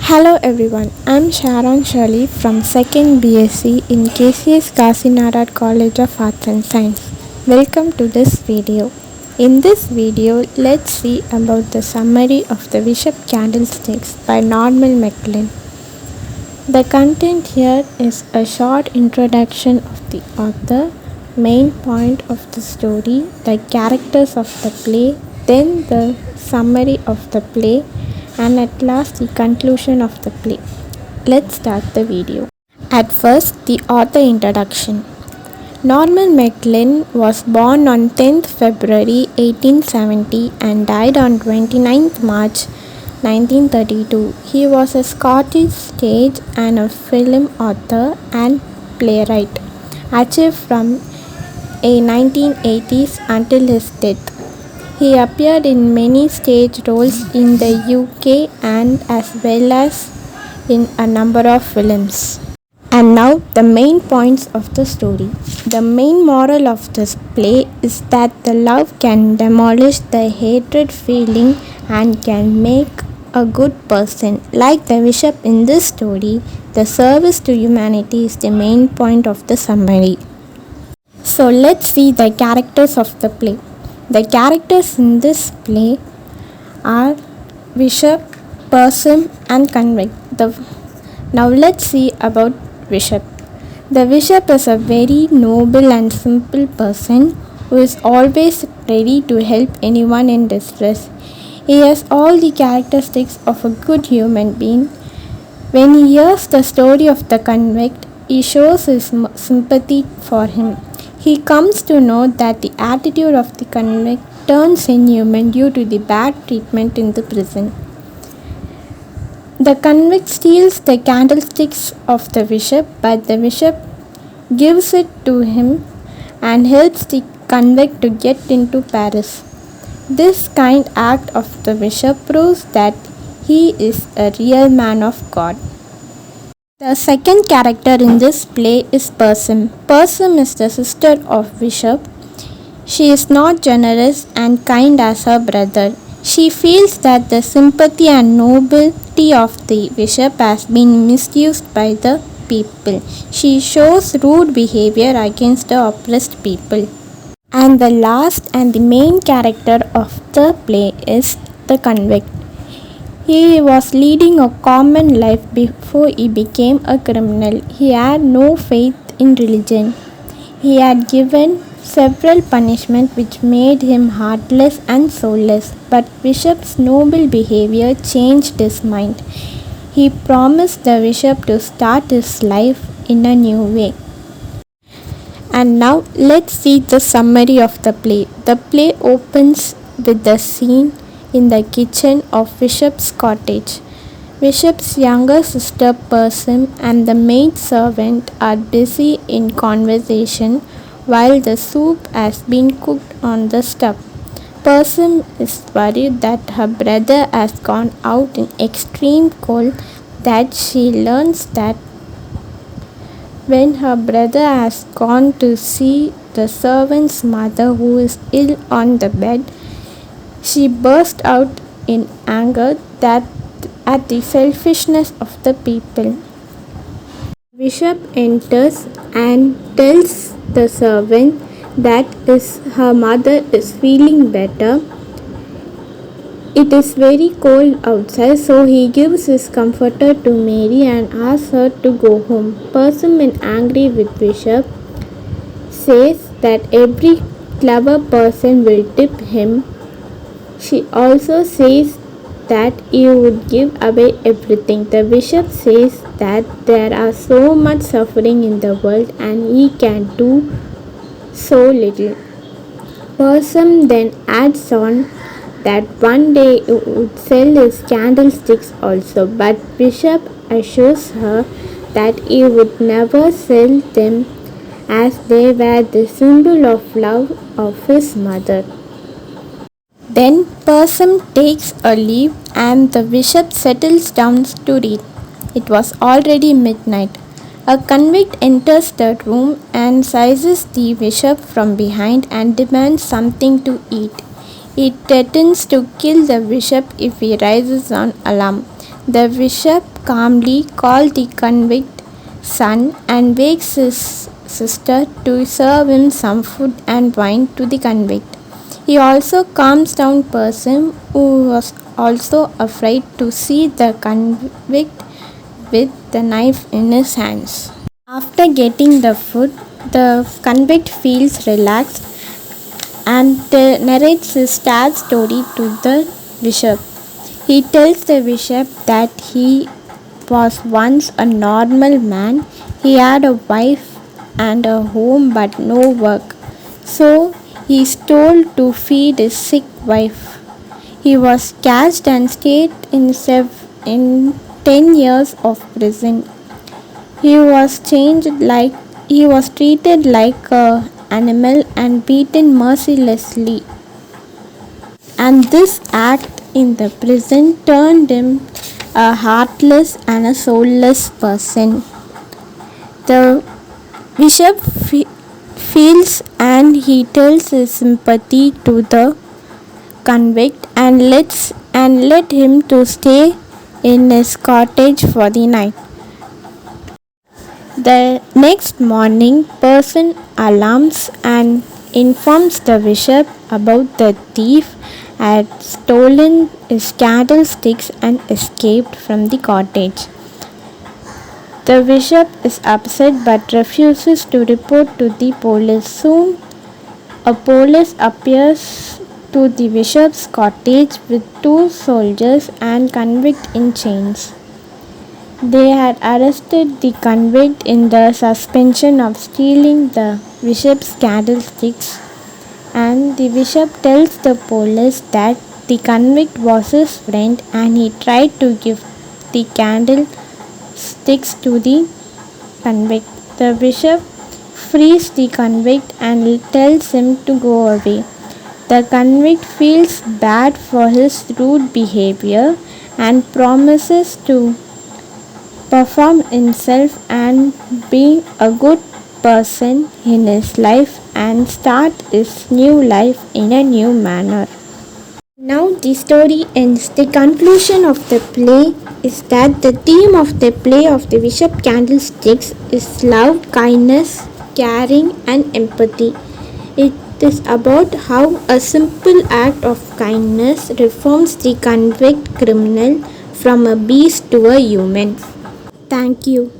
Hello everyone, I'm Sharon Shirley from 2nd BSc in KCS Kasinarad College of Arts and Science. Welcome to this video. In this video, let's see about the summary of the Bishop Candlesticks by Norman Maclean. The content here is a short introduction of the author, main point of the story, the characters of the play, then the summary of the play, and at last the conclusion of the play. Let's start the video. At first, the author introduction. Norman Maclean was born on 10th February 1870 and died on 29th March 1932. He was a Scottish stage and a film author and playwright, active from a 1980s until his death. He appeared in many stage roles in the UK and as well as in a number of films. And now the main points of the story. The main moral of this play is that the love can demolish the hatred feeling and can make a good person. Like the bishop in this story, the service to humanity is the main point of the summary. So let's see the characters of the play. The characters in this play are Bishop, Persim and Convict. Now let's see about Bishop. The Bishop is a very noble and simple person who is always ready to help anyone in distress. He has all the characteristics of a good human being. When he hears the story of the convict, he shows his sympathy for him. He comes to know that the attitude of the convict turns inhuman due to the bad treatment in the prison. The convict steals the candlesticks of the bishop, but the bishop gives it to him and helps the convict to get into Paris. This kind act of the bishop proves that he is a real man of God. The second character in this play is Persim. Persim is the sister of Bishop. She is not generous and kind as her brother. She feels that the sympathy and nobility of the bishop has been misused by the people. She shows rude behavior against the oppressed people. And the last and the main character of the play is the convict. He was leading a common life before he became a criminal. He had no faith in religion. He had given several punishments which made him heartless and soulless, but Bishop's noble behavior changed his mind. He promised the bishop to start his life in a new way. And now let's see the summary of the play. The play opens with the scene in the kitchen of Bishop's cottage. Bishop's younger sister Persim and the maid servant are busy in conversation while the soup has been cooked on the stove. Persim is worried that her brother has gone out in extreme cold, that she learns that when her brother has gone to see the servant's mother who is ill on the bed, she burst out in anger at the selfishness of the people. Bishop enters and tells the servant that her mother is feeling better. It is very cold outside, so he gives his comforter to Mary and asks her to go home. Persim, angry with Bishop, says that every clever person will tip him. She also says that he would give away everything. The bishop says that there are so much suffering in the world and he can do so little. Persim then adds on that one day he would sell his candlesticks also, but Bishop assures her that he would never sell them as they were the symbol of love of his mother. Then Persim takes a leave and the bishop settles down to read. It was already midnight. A convict enters the room and seizes the bishop from behind and demands something to eat. He threatens to kill the bishop if he raises an alarm. The bishop calmly calls the convict son and wakes his sister to serve him some food and wine to the convict. He also calms down person who was also afraid to see the convict with the knife in his hands. After getting the food, the convict feels relaxed and narrates his sad story to the bishop. He tells the bishop that he was once a normal man. He had a wife and a home but no work. So he is told to feed his sick wife. He was cast and stayed in 10 years of prison. He was treated like a animal and beaten mercilessly. And this act in the prison turned him a heartless and a soulless person. The bishop feels and he tells his sympathy to the convict and let him to stay in his cottage for the night. The next morning, person alarms and informs the bishop about the thief had stolen his candlesticks and escaped from the cottage. The bishop is upset but refuses to report to the police. Soon, a police appears to the bishop's cottage with two soldiers and convict in chains. They had arrested the convict in the suspicion of stealing the bishop's candlesticks, and the bishop tells the police that the convict was his friend and he tried to give the candlesticks to the convict. The bishop frees the convict and tells him to go away. The convict feels bad for his rude behavior and promises to perform himself and be a good person in his life and start his new life in a new manner. Now the story ends. The conclusion of the play is that the theme of the play of the Bishop Candlesticks is love, kindness, caring and empathy. It is about how a simple act of kindness reforms the convict criminal from a beast to a human. Thank you.